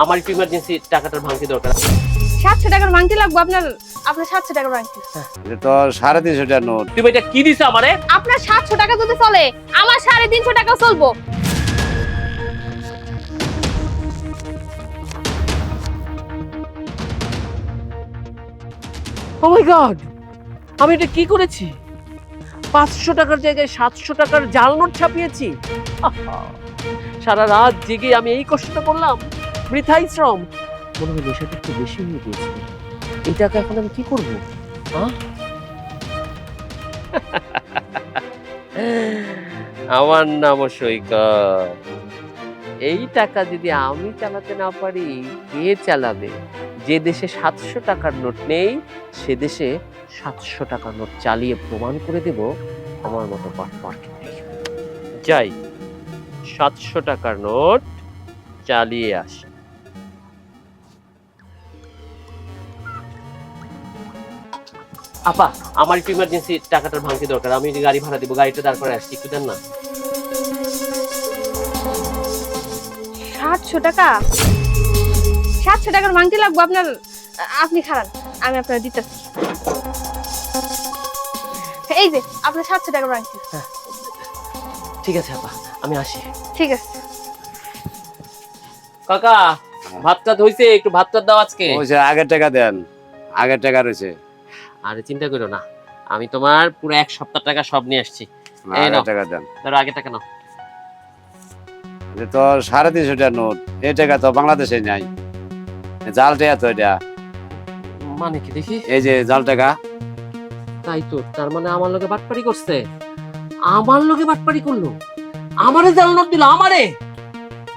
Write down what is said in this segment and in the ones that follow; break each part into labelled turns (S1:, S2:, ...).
S1: আমার একটু ইমার্জেন্সি টাকাটার ভাঙতি দরকার।
S2: 700 টাকার ভাঙতি লাগবে আপনার 700 টাকার ভাঙতি।
S3: এটা তো 350 টাকার নোট।
S1: তুমি এটা কি দিছো আমারে?
S2: আপনার 700 টাকা যদি চলে আমার 350 টাকা চলবো।
S1: ও মাই গড, আমি এটা কি করেছি? 500 টাকার জায়গায় 700 টাকার জাল নোট ছাপিয়েছি। আহা, সারা রাত জেগে আমি এই কষ্টটা করলাম, বৃথাই শ্রম। মনে হয় নেশাটা একটু বেশি হয়ে গিয়েছে। এই টাকা এখন আমি কি করবো? আমার নাম সৈকত। এই টাকা যদি আমি চালাতে না পারি, কে চালাবে? যে দেশে 700 টাকার নোট নেই, সে দেশে 700 টাকার নোট চালিয়ে প্রমাণ করে দেব আমার মতো বাটপারকে নেই। যাই, 700 টাকার নোট চালিয়ে আসি। আপা, আমার একটু ইমার্জেন্সি টাকাটার ভাঙতি দরকার। আমি গাড়ি ভাড়া দিব, গাড়িটা দাঁড় করে আসছি, একটু দেন না।
S2: 700 টাকা 700 টাকার ভাঙতি লাগবে আপনার। আপনি খারান, আমি আপনার দিতেছি। এই যে আপনার 700 টাকার ভাঙতি।
S1: ঠিক আছে আপা, আমি আসি।
S2: ঠিক আছে।
S1: কাকা, ভাতটা হইছে, একটু ভাতটা দাও আজকে।
S3: ওইছে আগের টাকা দেন, আগের টাকা রয়েছে।
S1: আরে চিন্তা করো না, আমি তোমার পুরো 1 সপ্তাহ টাকা সব নিয়ে আসছি। এই নাও
S3: আগের টাকা দেন।
S1: ধরো, আগে টাকা নাও।
S3: এটা তো 350 টাকার নোট। এই টাকা তো বাংলাদেশে নাই, জাল টাকা তো এটা।
S1: মানে কি দেখি?
S3: এই যে জাল টাকা।
S1: তাই তো, তার মানে আমার লগে বাটপারি করছে। আমার লগে বাটপারি করলো, আমারে জাল নোট দিল, আমারে।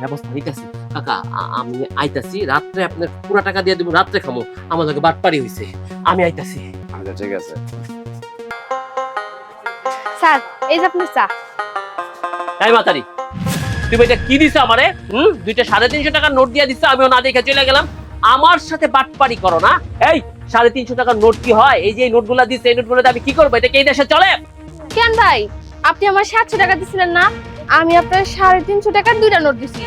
S1: ব্যবস্থা নিতেছি কাকা, আমি আইতাছি। রাত্রে আপনার পুরো টাকা দিয়ে দেবো, রাত্রে খামো। আমার লগে বাটপারি হইছে, আমি আইতাছি।
S3: আচ্ছা ঠিক আছে।
S2: স্যার, এই যে আপনার চা।
S1: তাই মাতারি, তুমি এটা কি দিছো আমারে? দুইটা 350 টাকার নোট দিয়ে দিছো, আমিও না দেখে চলে গেলাম। আমার সাথে বাটপারি করো না। এই 350 টাকার নোট কি হয়? এই যে নোটগুলা দিচ্ছে, এই নোটগুলোতে আমি কি করবো? এটা কি এই দেশে চলে?
S2: কেন ভাই, আপনি আমার 700 টাকা দিছিলেন না? আমি আপনার 350 টাকার দুইটা নোট দিছি।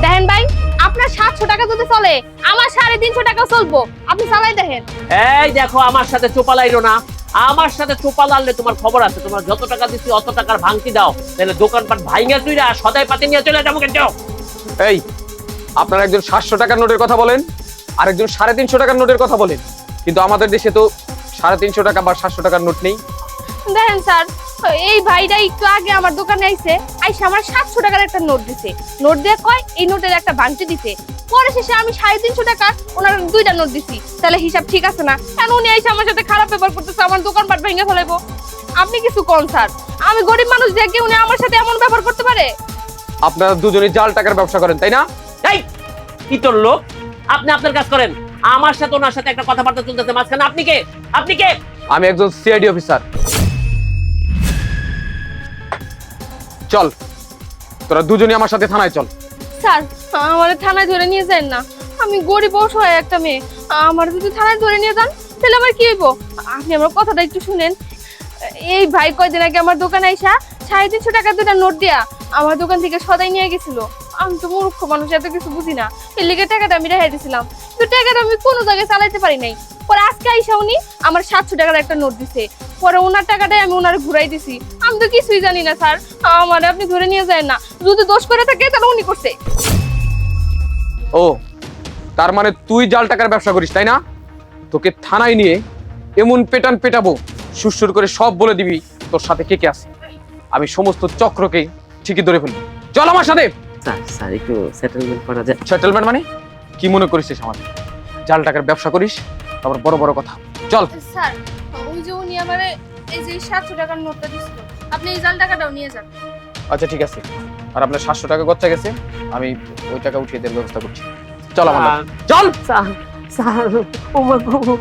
S2: দেখেন ভাই, আপনার 700 টাকা যদি চলে আমার 350 টাকা চলবো। আপনি চালাই দেখেন।
S1: এই দেখো, আমার সাথে চোপালাইরো না। আমার সাথে চোপালালে তোমার খবর আছে। তোমার যত টাকা দিচ্ছি অত টাকার ভাঙতি দাও, তাহলে দোকানপাট ভাঙা তুইরা সদাই পাতি নিয়ে চলে যাবো। কেন?
S4: এই, আপনারা একজন 700 টাকার নোটের কথা বলেন, আর একজন 350 টাকার নোটের কথা বলেন, কিন্তু আমাদের দেশে তো 350 টাকা বা 700 টাকার নোট নেই।
S2: দেখেন স্যার, এই ভাইটা একটু আগে আমার দোকানে আইছে আমার 700 টাকার একটা নোট দিছে। নোট দিয়ে কয় এই নোটের একটা ভাঙতি দিছে। পরে শেষে আমি 350 টাকা ওনার দুইটা নোট দিছি। তাহলে হিসাব ঠিক আছে না? কেন উনি আইসা আমার সাথে খারাপ ব্যবহার করতেছে, আমার দোকানপাট ভেঙে ফেলাইবো? আপনি কিছু কোন স্যার? আমি গরিব মানুষ দেখে উনি আমার সাথে এমন ব্যবহার করতে পারে?
S4: আপনারা দুজনেই জাল টাকার ব্যবসা করেন, তাই না?
S1: এই কি তোর লোক, আপনি আপনার কাজ করেন। আমার সাথে ওনার সাথে একটা কথাবার্তা চলতেছে মাঝখানে। আপনি কে? আপনি কে?
S4: আমি একজন সিআইডি অফিসার। চল, তোরা দুজনেই আমার সাথে থানায় চল।
S2: স্যার, আমার থানায় ধরে নিয়ে যান না। আমি গরিব অসহায় একটা মেয়ে। আমার যদি থানায় ধরে নিয়ে যান তাহলে আমার কি হইব? আপনি আমার কথাটা একটু শুনেন। এই ভাই কয়দিন আগে আমার দোকানে আইসা 350 টাকা দুটা নোট দিয়া আমার দোকান থেকে সদাই নিয়ে গেছিল। আমি তো মূর্খ মানুষ, এত কিছু বুঝি না। এর লেগে টাকাটা আমি রেখে দিয়েছিলাম, কিন্তু টাকাটা আমি কোনো জায়গায় চালাইতে পারি নাই। পরে আজকে আইসা উনি আমার 700 টাকার একটা নোট দিছে। পরে ওনার টাকাটাই আমি ওনার ঘুরাই দিছি। আমি তো কিছুই জানি না স্যার, আমার আপনি ধরে নিয়ে যায় না। যদি দোষ করে থাকে তাহলে উনি করছে।
S4: ও, তার মানে তুই জাল টাকার ব্যবসা করিস, তাই না? তোকে থানায় নিয়ে এমন পেটান পেটাবো, সুরসুর করে সব বলে দিবি তোর সাথে কে কে আছে। আমি সমস্ত চক্রকে ঠিকই ধরে ফেলবো। চল আমার সাথে।
S1: স্যার, স্যার একটু সেটেলমেন্ট করা যায়?
S4: সেটেলমেন্ট মানে কি মনে করিস আমাদের? জাল টাকার ব্যবসা করিস, তারপর বড় বড় কথা। চল।
S2: স্যার, ওই যে উনি আমারে এই যে 700 টাকার নোটটা দিছিল, আপনি এই জাল টাকাটাও নিয়ে যান।
S4: আচ্ছা ঠিক আছে, আর আপনার 700 টাকা গচ্চা গেছে, আমি ওই টাকা উঠিয়ে দেওয়ার ব্যবস্থা করছি। চল আমার সাথে। চল।
S1: স্যার, স্যার, ও মা গো।